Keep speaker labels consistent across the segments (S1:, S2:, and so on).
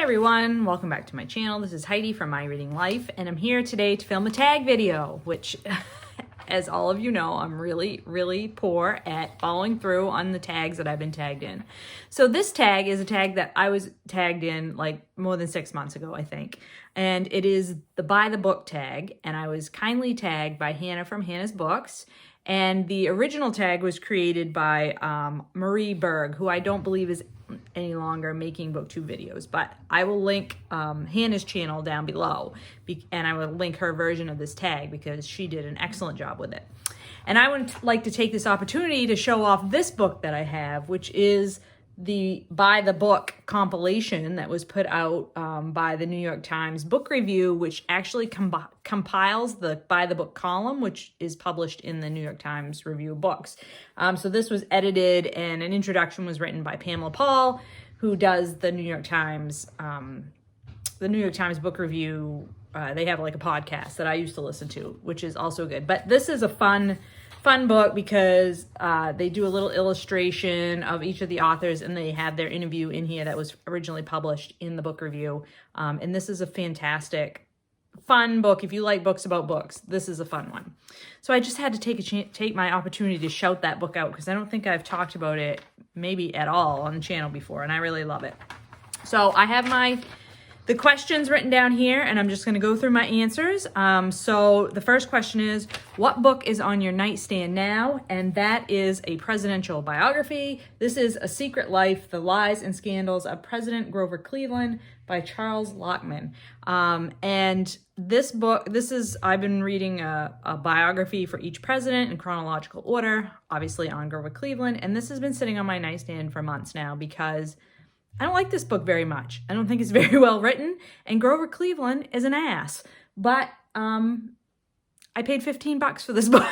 S1: Hey everyone, welcome back to my channel. This is Heidi from My Reading Life, and I'm here today to film a tag video, which, as all of you know, I'm really poor at following through on the tags that I've been tagged in. So this tag is a tag that I was tagged in like more than 6 months ago, I think. And it is the Buy the Book tag, and I was kindly tagged by Hannah from Hannah's Books. And the original tag was created by Berg, who I don't believe is any longer making booktube videos, but I will link Hannah's channel down below, and I will link her version of this tag because she did an excellent job with it. And I would like to take this opportunity to show off this book that I have, which is the Buy the Book compilation that was put out by the New York Times Book Review, which actually compiles the Buy the Book column, which is published in the New York Times Review of Books. So this was edited, and an introduction was written by Pamela Paul, who does the New York Times Book Review. They have like a podcast that I used to listen to, which is also good. But this is a fun book because they do a little illustration of each of the authors, and they have their interview in here that was originally published in the book review. And this is a fantastic, fun book. If you like books about books, this is a fun one. So I just had to take my opportunity to shout that book out because I don't think I've talked about it maybe at all on the channel before, and I really love it. So I have the questions written down here, and I'm just going to go through my answers. So the first question is, what book is on your nightstand now? And that is a presidential biography. This is A Secret Life, The Lies and Scandals of President Grover Cleveland by Charles Lockman. And this book, I've been reading a biography for each president in chronological order, obviously on Grover Cleveland. And this has been sitting on my nightstand for months now because I don't like this book very much. I don't think it's very well written, and Grover Cleveland is an ass. But I paid $15 for this book,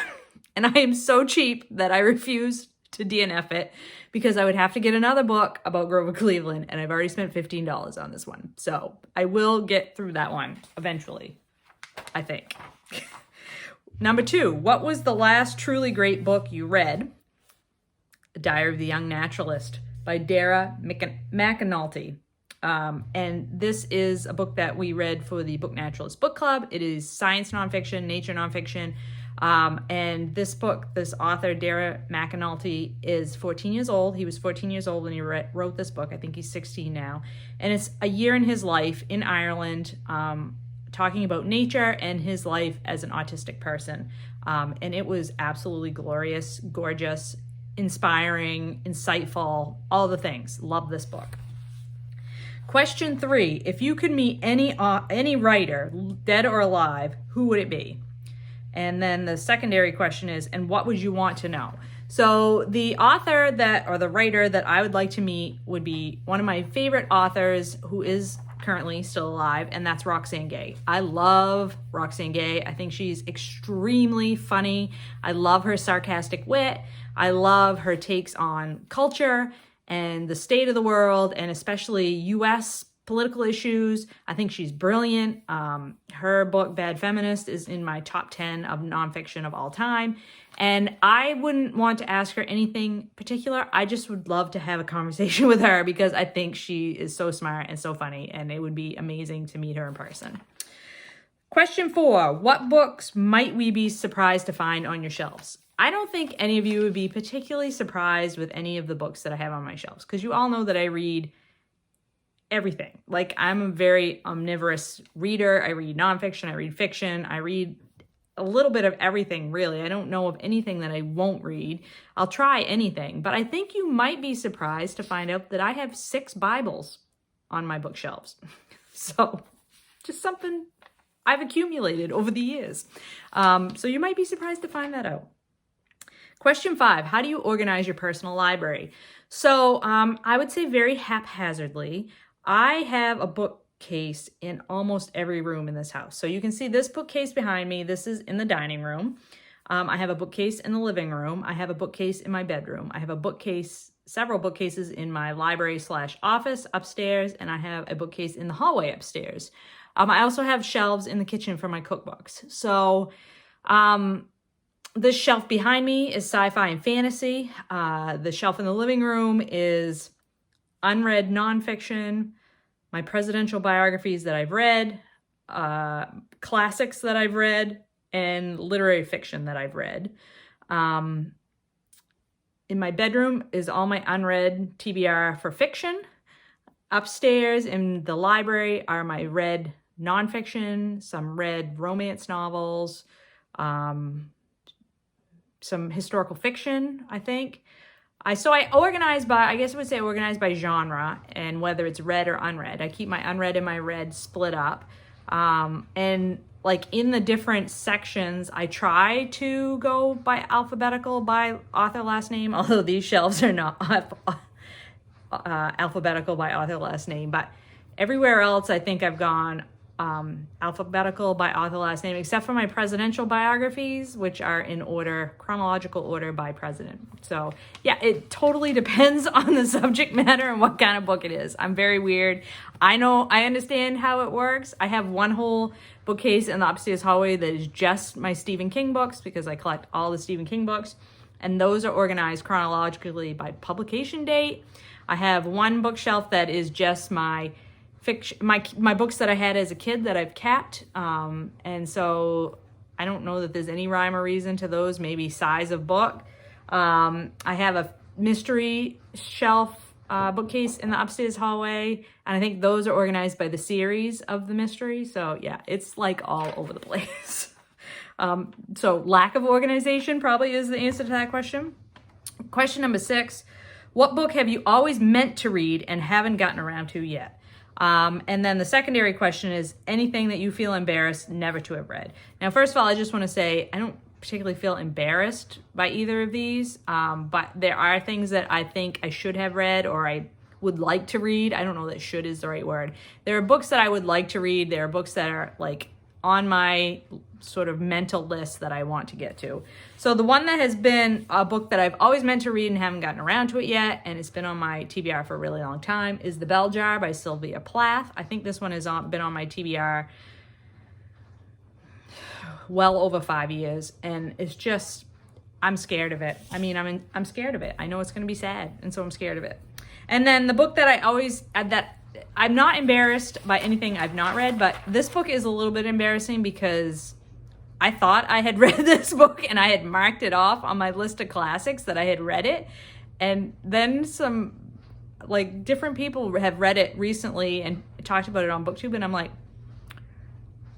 S1: and I am so cheap that I refuse to DNF it because I would have to get another book about Grover Cleveland, and I've already spent $15 on this one. So I will get through that one eventually, I think. Number 2, what was the last truly great book you read? Diary of the Young Naturalist by Dara McAnulty. And this is a book that we read for the Book Naturalist Book Club. It is science nonfiction, nature nonfiction. And this book, this author, Dara McAnulty, is 14 years old. He was 14 years old when he wrote this book. I think he's 16 now. And it's a year in his life in Ireland, talking about nature and his life as an autistic person. And it was absolutely glorious, gorgeous, inspiring, insightful, all the things. Love this book. Question 3, if you could meet any writer, dead or alive, who would it be? And then the secondary question is, and what would you want to know? So the author the writer that I would like to meet would be one of my favorite authors who is currently still alive, and that's Roxane Gay. I love Roxane Gay. I think she's extremely funny. I love her sarcastic wit. I love her takes on culture and the state of the world, and especially U.S. political issues. I think she's brilliant. Her book, Bad Feminist, is in my top 10 of nonfiction of all time. And I wouldn't want to ask her anything particular. I just would love to have a conversation with her because I think she is so smart and so funny, and it would be amazing to meet her in person. Question 4, what books might we be surprised to find on your shelves? I don't think any of you would be particularly surprised with any of the books that I have on my shelves because you all know that I read everything. Like, I'm a very omnivorous reader. I read nonfiction, I read fiction, I read a little bit of everything, really. I don't know of anything that I won't read. I'll try anything, but I think you might be surprised to find out that I have 6 Bibles on my bookshelves. So just something I've accumulated over the years. So you might be surprised to find that out. Question 5, how do you organize your personal library? So I would say very haphazardly. I have a bookcase in almost every room in this house. So you can see this bookcase behind me. This is in the dining room. I have a bookcase in the living room. I have a bookcase in my bedroom. I have several bookcases in my library/office upstairs, and I have a bookcase in the hallway upstairs. I also have shelves in the kitchen for my cookbooks. So this shelf behind me is sci-fi and fantasy. The shelf in the living room is unread nonfiction. my presidential biographies that I've read, classics that I've read, and literary fiction that I've read. In my bedroom is all my unread TBR for fiction. Upstairs in the library are my read nonfiction, some read romance novels, some historical fiction, I think. So I organize by, I guess I would say organize by genre and whether it's read or unread. I keep my unread and my read split up. And like in the different sections, I try to go by alphabetical by author last name, although these shelves are not alphabetical by author last name. But everywhere else, I think I've gone alphabetical by author last name, except for my presidential biographies, which are in order, chronological order by president. So yeah, it totally depends on the subject matter and what kind of book it is. I'm very weird. I understand how it works. I have one whole bookcase in the upstairs hallway that is just my Stephen King books because I collect all the Stephen King books, and those are organized chronologically by publication date. I have one bookshelf that is just my fiction, my books that I had as a kid that I've kept, and so I don't know that there's any rhyme or reason to those, maybe size of book. I have a mystery shelf bookcase in the upstairs hallway, and I think those are organized by the series of the mystery. So yeah, it's like all over the place. So lack of organization probably is the answer to that question. Question number 6, what book have you always meant to read and haven't gotten around to yet? And then the secondary question is anything that you feel embarrassed never to have read. Now, first of all, I just want to say I don't particularly feel embarrassed by either of these, but there are things that I think I should have read or I would like to read. I don't know that should is the right word. There are books that I would like to read. There are books that are like on my sort of mental list that I want to get to. So the one that has been a book that I've always meant to read and haven't gotten around to it yet, and it's been on my TBR for a really long time, is The Bell Jar by Sylvia Plath. I think this one has been on my TBR well over 5 years, and it's just, I'm scared of it. I mean, I'm scared of it. I know it's going to be sad, and so I'm scared of it. And then the book that I'm not embarrassed by anything I've not read, but this book is a little bit embarrassing because I thought I had read this book and I had marked it off on my list of classics that I had read it. And then some like different people have read it recently and talked about it on BookTube, and I'm like,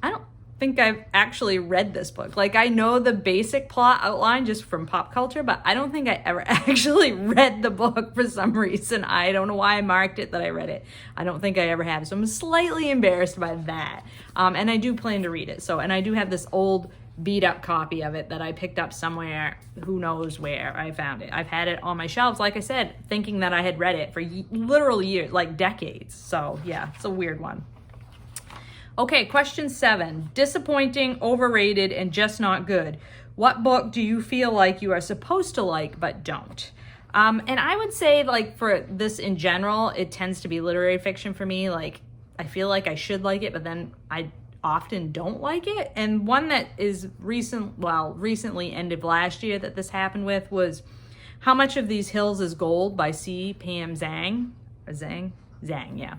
S1: I don't think I've actually read this book. Like, I know the basic plot outline just from pop culture, but I don't think I ever actually read the book for some reason. I don't know why I marked it that I read it. I don't think I ever have. So I'm slightly embarrassed by that. And I do plan to read it. And I do have this old beat up copy of it that I picked up somewhere, who knows where I found it. I've had it on my shelves, like I said, thinking that I had read it for literal years, like decades. So yeah, it's a weird one. Okay, question 7, disappointing, overrated, and just not good. What book do you feel like you are supposed to like but don't? And I would say, like, for this in general, it tends to be literary fiction for me. Like, I feel like I should like it, but then I often don't like it. And one that is recently ended last year that this happened with was How Much of These Hills is Gold by C. Pam Zhang. Zhang, yeah.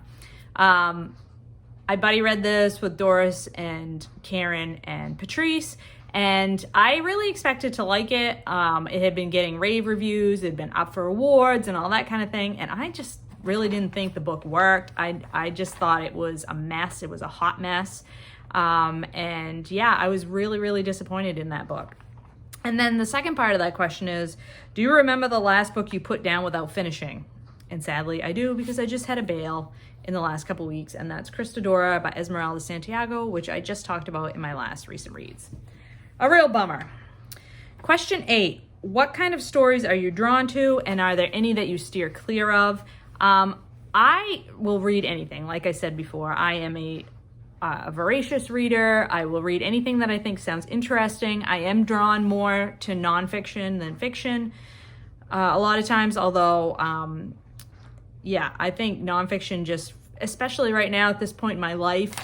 S1: I buddy read this with Doris and Karen and Patrice, and I really expected to like it. It had been getting rave reviews, it had been up for awards and all that kind of thing, and I just really didn't think the book worked. I just thought it was a mess. It was a hot mess. And yeah, I was really, really disappointed in that book. And then the second part of that question is, do you remember the last book you put down without finishing? And sadly, I do, because I just had a bail in the last couple weeks, and that's Cristodora by Esmeralda Santiago, which I just talked about in my last recent reads. A real bummer. Question 8, what kind of stories are you drawn to, and are there any that you steer clear of? I will read anything. Like I said before, I am a voracious reader. I will read anything that I think sounds interesting. I am drawn more to nonfiction than fiction a lot of times, although yeah, I think nonfiction just, especially right now at this point in my life,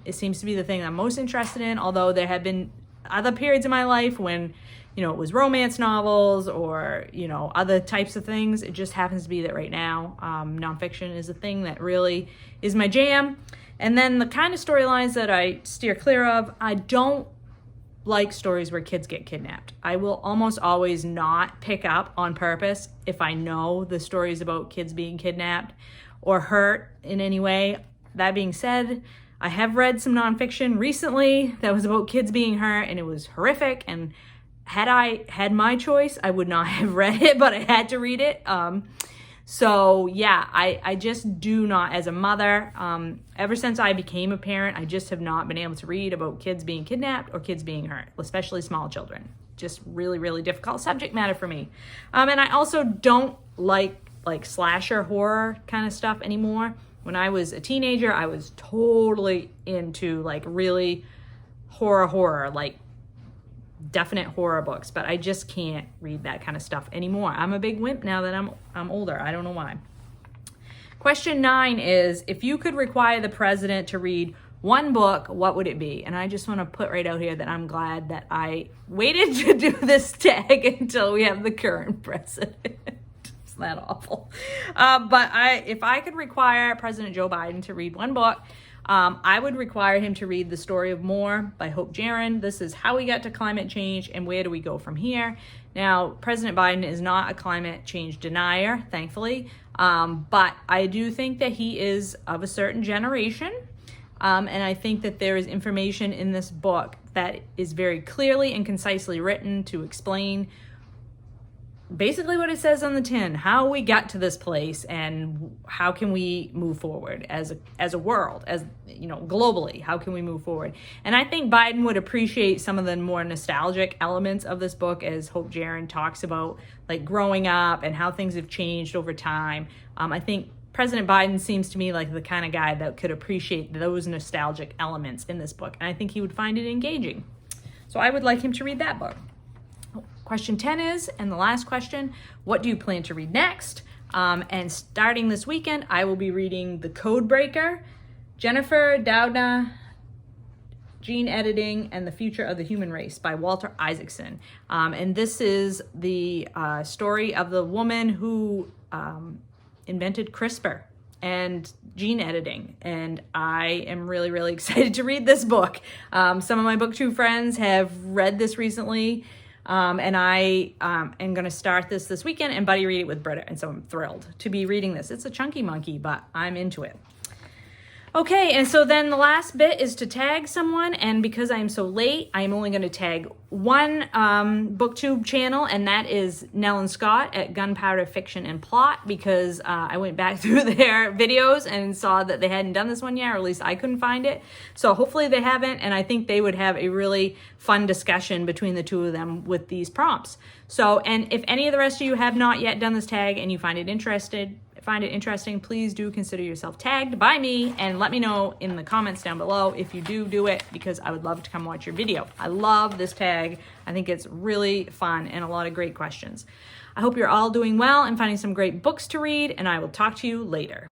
S1: it seems to be the thing I'm most interested in, although there have been other periods in my life when it was romance novels or, other types of things. It just happens to be that right now, nonfiction is a thing that really is my jam. And then the kind of storylines that I steer clear of, I don't like stories where kids get kidnapped. I will almost always not pick up on purpose if I know the story is about kids being kidnapped or hurt in any way. That being said, I have read some nonfiction recently that was about kids being hurt, and it was horrific. And had I had my choice, I would not have read it, but I had to read it. So yeah, I just do not, as a mother, ever since I became a parent, I just have not been able to read about kids being kidnapped or kids being hurt, especially small children. Just really, really difficult subject matter for me. And I also don't like slasher horror kind of stuff anymore. When I was a teenager, I was totally into really horror, like definite horror books, but I just can't read that kind of stuff anymore. I'm a big wimp now that I'm older. I don't know why. Question 9 is, if you could require the president to read one book, what would it be? And I just want to put right out here that I'm glad that I waited to do this tag until we have the current president. Isn't that awful? If I could require President Joe Biden to read one book, I would require him to read The Story of More by Hope Jaron. This is how we got to climate change and where do we go from here. Now, President Biden is not a climate change denier, thankfully, but I do think that he is of a certain generation, and I think that there is information in this book that is very clearly and concisely written to explain basically what it says on the tin, how we got to this place and how can we move forward as a world, as globally, how can we move forward? And I think Biden would appreciate some of the more nostalgic elements of this book, as Hope Jaron talks about growing up and how things have changed over time. I think President Biden seems to me like the kind of guy that could appreciate those nostalgic elements in this book, and I think he would find it engaging. So I would like him to read that book. Question 10 is, and the last question, what do you plan to read next? And starting this weekend, I will be reading The Code Breaker, Jennifer Doudna, Gene Editing, and the Future of the Human Race by Walter Isaacson. And this is the story of the woman who invented CRISPR and gene editing. And I am really, really excited to read this book. Some of my BookTube friends have read this recently. And I am going to start this weekend and buddy read it with Britta. And so I'm thrilled to be reading this. It's a chunky monkey, but I'm into it. Okay, and so then the last bit is to tag someone, and because I am so late, I am only going to tag one BookTube channel, and that is Nell and Scott at Gunpowder Fiction and Plot, because I went back through their videos and saw that they hadn't done this one yet, or at least I couldn't find it. So hopefully they haven't, and I think they would have a really fun discussion between the two of them with these prompts. So, and if any of the rest of you have not yet done this tag and you find it interesting, please do consider yourself tagged by me and let me know in the comments down below if you do it, because I would love to come watch your video. I love this tag. I think it's really fun and a lot of great questions. I hope you're all doing well and finding some great books to read, and I will talk to you later.